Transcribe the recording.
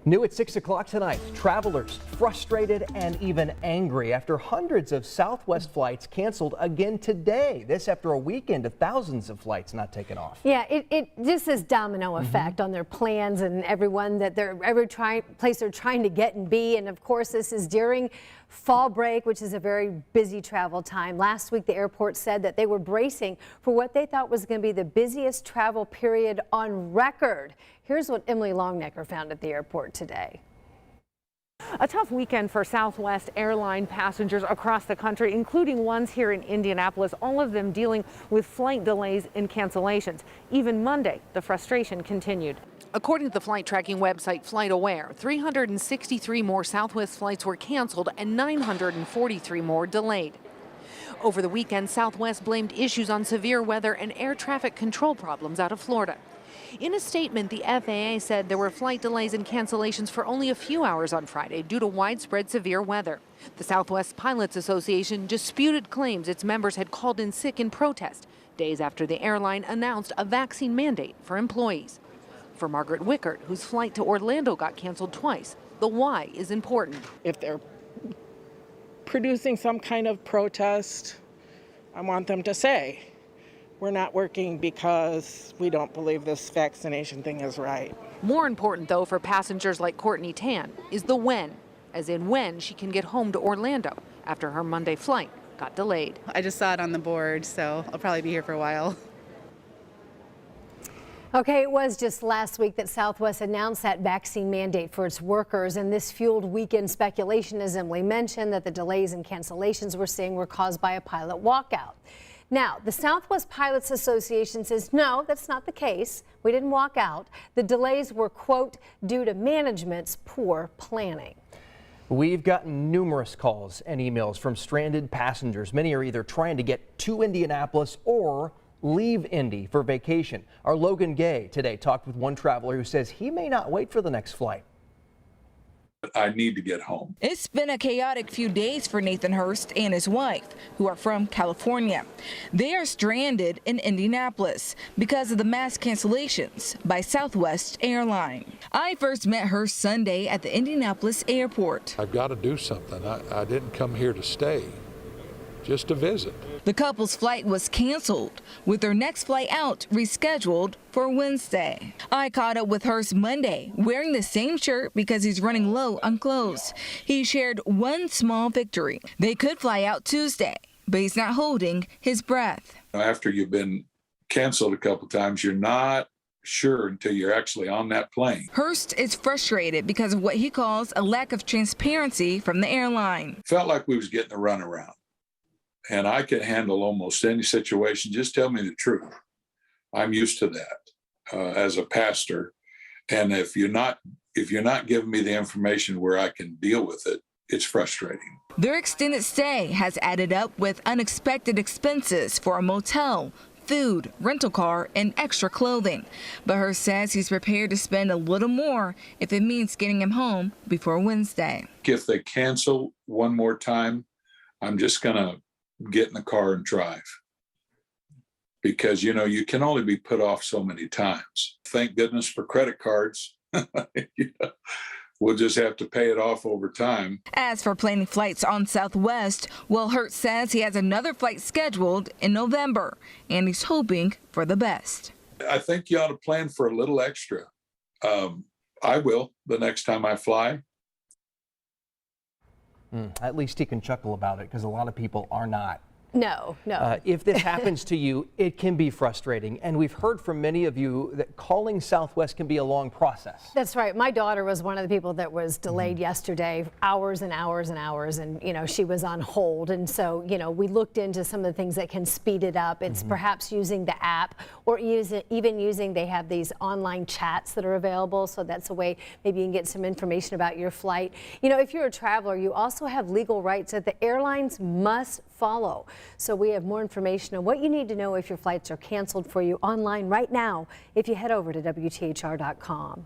New at 6 o'clock tonight, travelers frustrated and even angry after hundreds of Southwest flights canceled again today. This after a weekend of thousands of flights not taken off. Yeah, it just is domino effect on their plans and everyone that every place they're trying to get and be. And of course, this is during fall break, which is a very busy travel time. Last week, the airport said that they were bracing for what they thought was going to be the busiest travel period on record. Here's what Emily Longnecker found at the airport today. A tough weekend for Southwest Airlines passengers across the country, including ones here in Indianapolis, all of them dealing with flight delays and cancellations. Even Monday, the frustration continued. According to the flight tracking website FlightAware, 363 more Southwest flights were canceled and 943 more delayed. Over the weekend, Southwest blamed issues on severe weather and air traffic control problems out of Florida. In a statement, the FAA said there were flight delays and cancellations for only a few hours on Friday due to widespread severe weather. The Southwest Pilots Association disputed claims its members had called in sick in protest, days after the airline announced a vaccine mandate for employees. For Margaret Wickert, whose flight to Orlando got canceled twice, the why is important. If they're producing some kind of protest, I want them to say, we're not working because we don't believe this vaccination thing is right. More important, though, for passengers like Courtney Tan is the when, as in when she can get home to Orlando after her Monday flight got delayed. I just saw it on the board, so I'll probably be here for a while. Okay, it was just last week that Southwest announced that vaccine mandate for its workers, and this fueled weekend speculation, as Emily mentioned, that the delays and cancellations we're seeing were caused by a pilot walkout. Now, the Southwest Pilots Association says, no, that's not the case. We didn't walk out. The delays were, quote, due to management's poor planning. We've gotten numerous calls and emails from stranded passengers. Many are either trying to get to Indianapolis or leave Indy for vacation. Our Logan Gay today talked with one traveler who says he may not wait for the next flight. I need to get home. It's been a chaotic few days for Nathan Hurst and his wife, who are from California. They are stranded in Indianapolis because of the mass cancellations by Southwest Airlines. I first met Hurst Sunday at the Indianapolis airport. I've got to do something. I didn't come here to stay, just to visit. The couple's flight was canceled, with their next flight out rescheduled for Wednesday. I caught up with Hurst Monday, wearing the same shirt because he's running low on clothes. He shared one small victory. They could fly out Tuesday, but he's not holding his breath. After you've been canceled a couple times, you're not sure until you're actually on that plane. Hurst is frustrated because of what he calls a lack of transparency from the airline. Felt like we was getting a runaround. And I can handle almost any situation. Just tell me the truth. I'm used to that as a pastor. And if you're not giving me the information where I can deal with it, it's frustrating. Their extended stay has added up with unexpected expenses for a motel, food, rental car, and extra clothing. But Hurst says he's prepared to spend a little more if it means getting him home before Wednesday. If they cancel one more time, I'm just going to get in the car and drive, because you know you can only be put off so many times. Thank goodness for credit cards. We'll just have to pay it off over time. As for planning flights on Southwest, well, Hurst says he has another flight scheduled in November, and he's hoping for the best. I think you ought to plan for a little extra. I will the next time I fly. At least he can chuckle about it, because a lot of people are not. No. If this happens to you, it can be frustrating. And we've heard from many of you that calling Southwest can be a long process. That's right. My daughter was one of the people that was delayed yesterday, hours and hours and hours. And, you know, she was on hold. And so, you know, we looked into some of the things that can speed it up. It's perhaps using the app, or even using, they have these online chats that are available. So that's a way maybe you can get some information about your flight. You know, if you're a traveler, you also have legal rights that the airlines must follow. So we have more information on what you need to know if your flights are canceled for you online right now if you head over to WTHR.com.